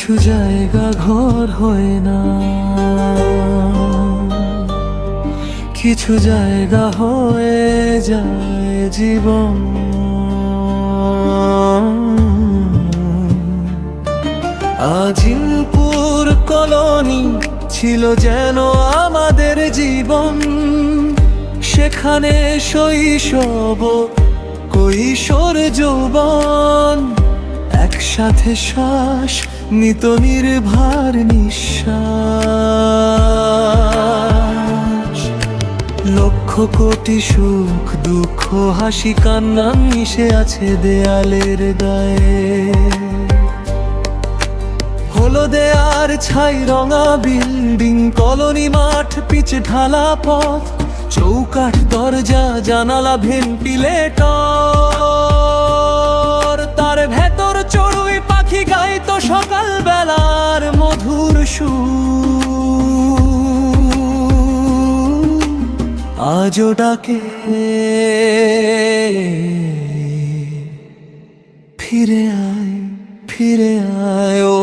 কিছু জায়গা ঘর হয় না, কিছু জায়গা হয়ে যায় জীবন। আজিমপুর কলোনি ছিল যেন আমাদের জীবন, সেখানে শৈশব কৈশোর যৌবন একসাথে শ্বাস নিত নির্ভার নিঃশ্বাস। লক্ষ কোটি সুখ দুঃখ হাসি কান্না মিশে আছে দেয়ালের গায়ে। হলদে আর ছাই রঙা বিল্ডিং, কলোনি মাঠ পিছে ঢালা পথ, চৌকাঠ দরজা জানালা ভেন্টিলেটর, তার ভেতর চড়ুই পাখি গাইতো সকাল বেলার মধুর সুর। আজও ডাকে ফিরে আয়, ফিরে আয় ও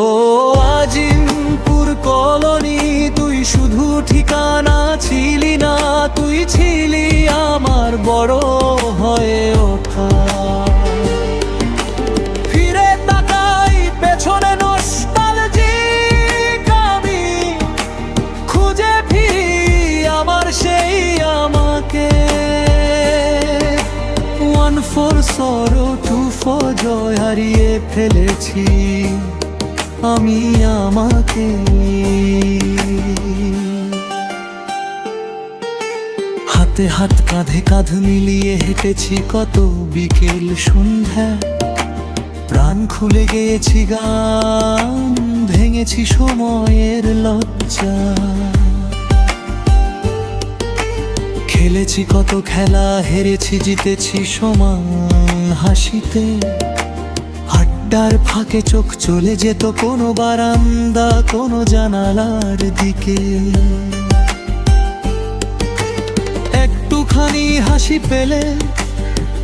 আজিমপুর কলোনি। তুই শুধু ঠিকানা ছিলি না, তুই ছিলি আমার বড় হয়ে ওঠা। ফিরে তাকাই পেছনে নস্টালজিক আমি, খুঁজে ফিরি আমার সেই আমাকে। 1 for sorrow 2 for joy, হারিয়ে ফেলেছি আমি আমাকে। হাতে হাত কাঁধে কাঁধ মিলিয়ে হেঁটেছি কত বিকেল সন্ধ্যা, প্রাণ খুলে গেয়েছি গান, ভেঙেছি সময়ের লজ্জা। খেলেছি কত খেলা, হেরেছি জিতেছি সমান হাসিতে। আড্ডার ফাঁকে চোখ চলে যেত কোনো বারান্দা কোনো জানালার দিকে। একটুখানি হাসি পেলে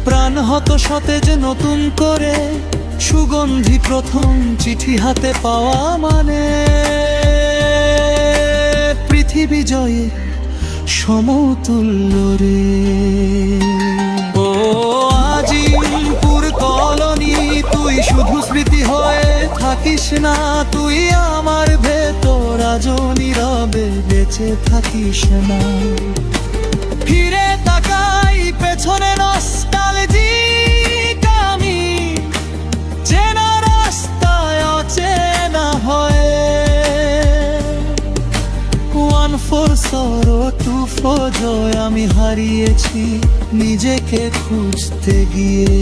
প্রাণ হতো সতেজ নতুন করে। সুগন্ধি প্রথম চিঠি হাতে পাওয়া মানে পৃথিবী জয়ে সমতুল্য রে। ও আজিমপুর কলোনি, তুই শুধু স্মৃতি হয়ে থাকিস না, তুই আমার ভেতর আজও নীরবে বেঁচে থাকিস না। ফিরে তাকাই পেছনে নস্টালজিক আমি, চেনা রাস্তায় অচেনা হয়ে। 1 for sorrow 2 for joy, আমি হারিয়েছি নিজেকে খুঁজতে গিয়ে।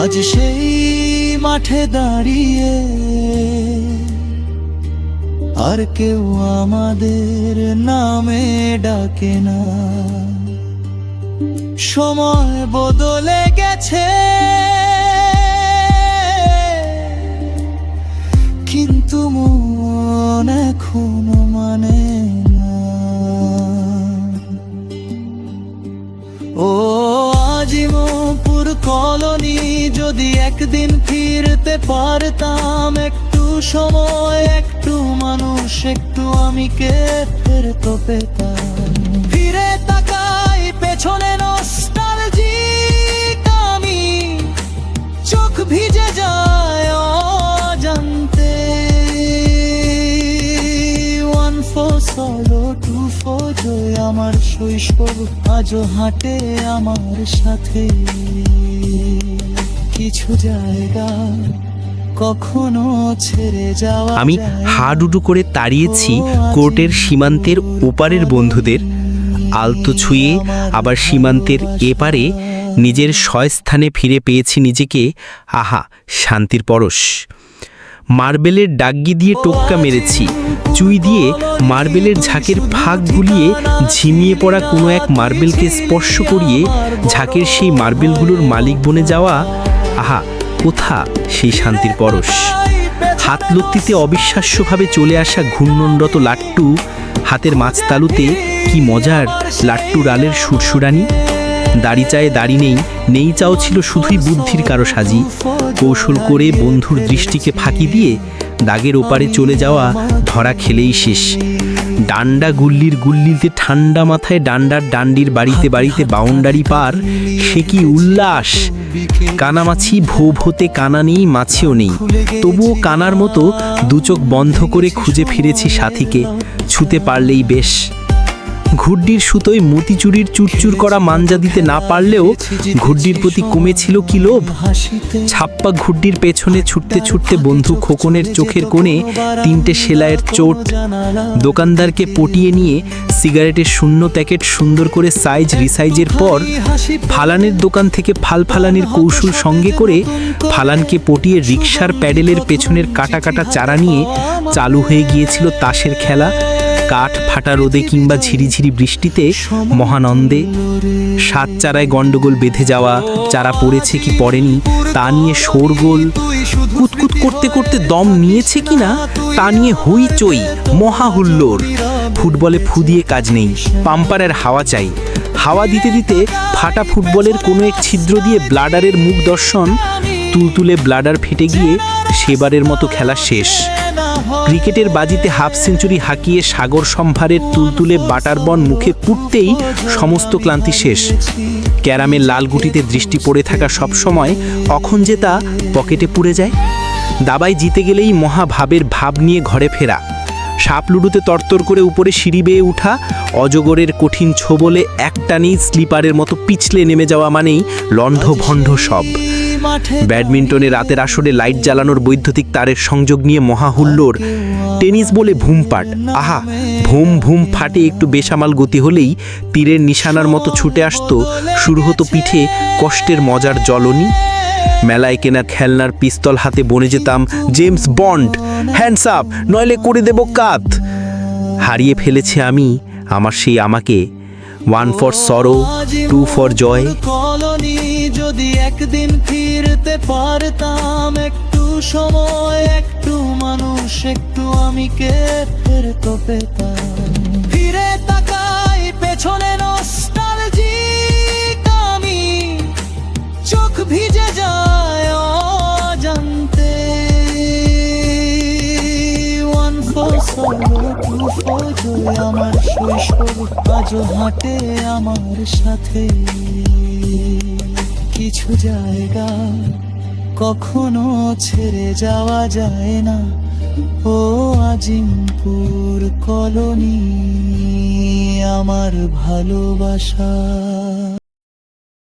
আজ সেই মাঠে দাঁড়িয়ে আর কেউ আমাদের নামে ডাকে না। সময় বদলে গেছে কিন্তু মন এখনো মানে না। ও আজিমপুর কলোনি, যদি একদিন ফিরতে পারতাম, একটু সময় একটু মানুষ একটু আমিকে ফেরত পেতাম। ফিরে তাকাই পেছনে নস্টালজিক আমি, চোখ ভিজে যায় অজান্তে। 1 for sorrow 2 for joy, আমার শৈশব আজও হাঁটে আমার সাথে। কিছু জায়গা কখনো ছেড়ে যাওয়া। আমি হাডুডু করে তাড়িয়েছি কোর্টের সীমান্তের ওপারের বন্ধুদের, আলতো ছুঁয়ে আবার সীমান্তের এপারে নিজের স্বস্থানে ফিরে পেয়েছি নিজেকে। আহা শান্তির পরশ। মার্বেলের ডাগ্গি দিয়ে টোক্কা মেরেছি, চুই দিয়ে মার্বেলের ঝাঁকের ফাঁক গুলিয়ে ঝিমিয়ে পড়া কোনো এক মার্বেলকে স্পর্শ করিয়ে ঝাঁকের সেই মার্বেলগুলোর মালিক বনে যাওয়া। আহা কোথা সেই শান্তির পরশ। হাত লত্তিতে অবিশ্বাস্যভাবে চলে আসা ঘূর্ণনরত লাট্টু, হাতের মাছতালুতে কি মজার লাট্টু ডালের সুরসুরানি। দাড়ি চায়ে দাড়ি নেই, নেই চাও ছিল শুধুই বুদ্ধির কারো সাজি। কৌশল করে বন্ধুর দৃষ্টিকে ফাঁকি দিয়ে দাগের ওপারে চলে যাওয়া ধরা খেলেই শেষ। ডান্ডা গুল্লির গুল্লিতে ঠান্ডা মাথায় ডান্ডার ডান্ডির বাড়িতে বাড়িতে বাউন্ডারি পার, সে কি উল্লাস! কানামাছি ভো ভোতে কানা নেই, মাছিও নেই, তবুও কানার মতো দুচোখ বন্ধ করে খুঁজে ফিরেছি সাথীকে, ছুতে পারলেই বেশ। ঘুড্ডির সুতোয় মতিচুরির চুরচুর করা মাঞ্জা দিতে না পারলেও ঘুড্ডির প্রতি কমেছিল কি লোভ। ছাপ্পা ঘুড্ডির পেছনে ছুটতে ছুটতে বন্ধু খোকনের চোখের কোণে 3টে সেলাইয়ের চোট। দোকানদারকে পটিয়ে নিয়ে সিগারেটের শূন্য প্যাকেট সুন্দর করে সাইজ রিসাইজের পর ফালানের দোকান থেকে ফালানির কৌশল সঙ্গে করে ফালানকে পটিয়ে রিকশার প্যাডেলের পেছনের কাটা কাটা চারা নিয়ে চালু হয়ে গিয়েছিল তাসের খেলা। কাঠ ফাটা রোদে কিংবা ঝিরিঝিরি বৃষ্টিতে মহানন্দে। সাত চারায় গন্ডগোল বেঁধে যাওয়া, চারা পড়েছে কি পড়েনি তা নিয়ে শোরগোল, কুতকুত করতে করতে দম নিয়েছে কিনা তা নিয়ে হইচই, মহা হুল্লোড়। ফুটবলে ফু দিয়ে কাজ নেই, পাম্পারের হাওয়া চাই। হাওয়া দিতে দিতে ফাটা ফুটবলের কোনো এক ছিদ্র দিয়ে ব্লাডারের মুখ দর্শন, তুলতুলে ব্লাডার ফেটে গিয়ে সেবারের মতো খেলা শেষ। ক্রিকেটের বাজিতে হাফ সেঞ্চুরি হাঁকিয়ে সাগর সম্ভারের তুলতুলে বাটার বন মুখে পুড়তেই সমস্ত ক্লান্তি শেষ। ক্যারামের লাল গুটিতে দৃষ্টি পড়ে থাকা সব সময় অখন যে তা পকেটে পুড়ে যায়। দাবায় জিতে গেলেই মহাভাবের ভাব নিয়ে ঘরে ফেরা। সাপ লুডুতে তরতর করে উপরে সিঁড়ি বেয়ে উঠা, অজগরের কঠিন ছোবলে একটানেই স্লিপারের মতো পিছলে নেমে যাওয়া মানেই লণ্ঠভণ্ড সব। ব্যাডমিন্টনে রাতের আসরে লাইট জ্বালানোর বৈদ্যুতিক তারের সংযোগ নিয়ে মহাহুল্লোড়। টেনিস বলে ভুমপাট, আহা ভুম ভুম ফাটে একটু বেসামাল গতি হলেই তীরের নিশানার মতো ছুটে আসতো, শুরু হতো পিঠে কষ্টের মজার জ্বলনি। মেলায় কেনা খেলনার পিস্তল হাতে বনে যেতাম জেমস বন্ড, হ্যান্ডস আপ নইলে করে দেব কাত। হারিয়ে ফেলেছে আমি আমার সেই আমাকে, 1 ফর সরো 2 ফর জয়। কলোনি যদি একদিন ফিরতে পারতাম, একটু সময় একটু মানুষ একটু আমিকে ফেরতো পেতাম। ফিরে তাকাই পেছনে নস্টালজিক আমি, চোখ ভিজে যায় অজান্তে। 1 ফর সরো 2 ফর জয়, আমার শৈশব আজও হাঁটে আমার সাথে। কিছু জায়গা কখনো ছেড়ে যাওয়া যায় না, ও আজিমপুর কলোনি আমার ভালোবাসা।